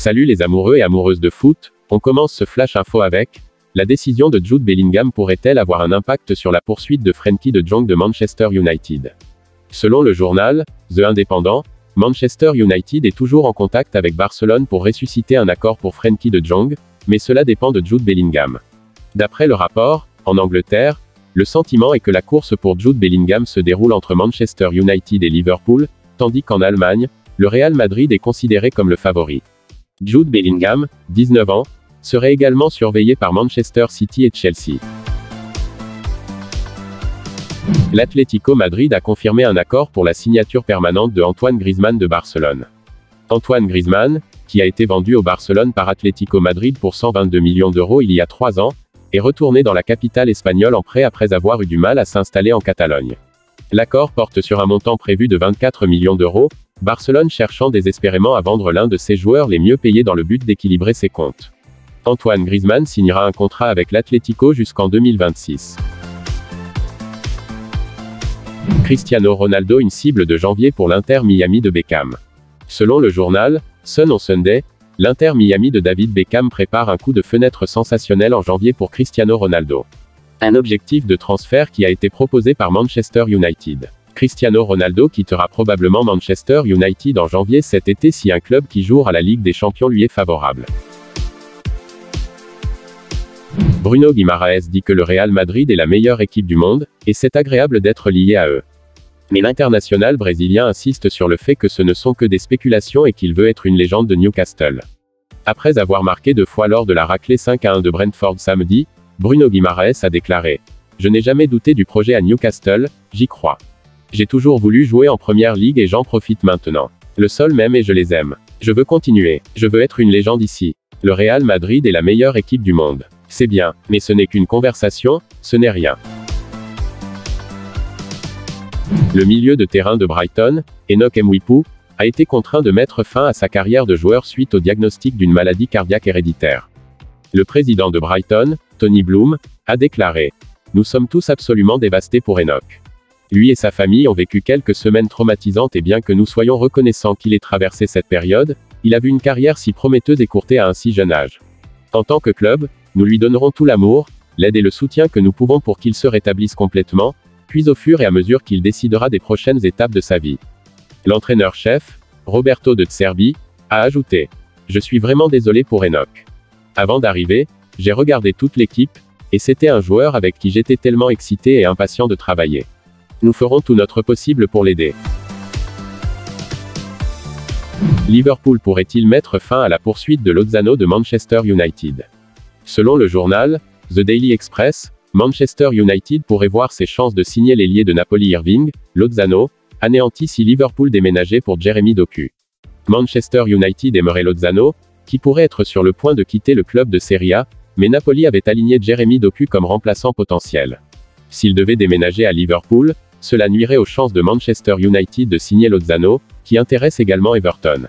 Salut les amoureux et amoureuses de foot, on commence ce flash info avec la décision de Jude Bellingham pourrait-elle avoir un impact sur la poursuite de Frenkie de Jong de Manchester United? Selon le journal The Independent, Manchester United est toujours en contact avec Barcelone pour ressusciter un accord pour Frenkie de Jong, mais cela dépend de Jude Bellingham. D'après le rapport, en Angleterre, le sentiment est que la course pour Jude Bellingham se déroule entre Manchester United et Liverpool, tandis qu'en Allemagne, le Real Madrid est considéré comme le favori. Jude Bellingham, 19 ans, serait également surveillé par Manchester City et Chelsea. L'Atlético Madrid a confirmé un accord pour la signature permanente de Antoine Griezmann de Barcelone. Antoine Griezmann, qui a été vendu au Barcelone par Atlético Madrid pour 122 millions d'euros il y a 3 ans, est retourné dans la capitale espagnole en prêt après avoir eu du mal à s'installer en Catalogne. L'accord porte sur un montant prévu de 24 millions d'euros, Barcelone cherchant désespérément à vendre l'un de ses joueurs les mieux payés dans le but d'équilibrer ses comptes. Antoine Griezmann signera un contrat avec l'Atlético jusqu'en 2026. Cristiano Ronaldo une cible de janvier pour l'Inter Miami de Beckham. Selon le journal Sun on Sunday, l'Inter Miami de David Beckham prépare un coup de fenêtre sensationnel en janvier pour Cristiano Ronaldo. Un objectif de transfert qui a été proposé par Manchester United. Cristiano Ronaldo quittera probablement Manchester United en janvier cet été si un club qui joue à la Ligue des Champions lui est favorable. Bruno Guimaraes dit que le Real Madrid est la meilleure équipe du monde, et c'est agréable d'être lié à eux. Mais l'international brésilien insiste sur le fait que ce ne sont que des spéculations et qu'il veut être une légende de Newcastle. Après avoir marqué 2 fois lors de la raclée 5-1 de Brentford samedi, Bruno Guimaraes a déclaré « Je n'ai jamais douté du projet à Newcastle, j'y crois. J'ai toujours voulu jouer en première ligue et j'en profite maintenant. Le sol m'aime et je les aime. Je veux continuer. Je veux être une légende ici. Le Real Madrid est la meilleure équipe du monde. C'est bien, mais ce n'est qu'une conversation, ce n'est rien. » Le milieu de terrain de Brighton, Enoch Mwepu, a été contraint de mettre fin à sa carrière de joueur suite au diagnostic d'une maladie cardiaque héréditaire. Le président de Brighton, Tony Bloom, a déclaré « Nous sommes tous absolument dévastés pour Enoch. Lui et sa famille ont vécu quelques semaines traumatisantes et bien que nous soyons reconnaissants qu'il ait traversé cette période, il a vu une carrière si prometteuse écourtée à un si jeune âge. En tant que club, nous lui donnerons tout l'amour, l'aide et le soutien que nous pouvons pour qu'il se rétablisse complètement, puis au fur et à mesure qu'il décidera des prochaines étapes de sa vie. » L'entraîneur-chef, Roberto De Zerbi, a ajouté « Je suis vraiment désolé pour Enoch. Avant d'arriver, j'ai regardé toute l'équipe, et c'était un joueur avec qui j'étais tellement excité et impatient de travailler. Nous ferons tout notre possible pour l'aider. » Liverpool pourrait-il mettre fin à la poursuite de Lozano de Manchester United? Selon le journal The Daily Express, Manchester United pourrait voir ses chances de signer l'ailier de Napoli Irving Lozano, anéanti si Liverpool déménageait pour Jeremy Doku. Manchester United aimerait Lozano, qui pourrait être sur le point de quitter le club de Serie A, mais Napoli avait aligné Jeremy Doku comme remplaçant potentiel. S'il devait déménager à Liverpool, cela nuirait aux chances de Manchester United de signer Lozano, qui intéresse également Everton.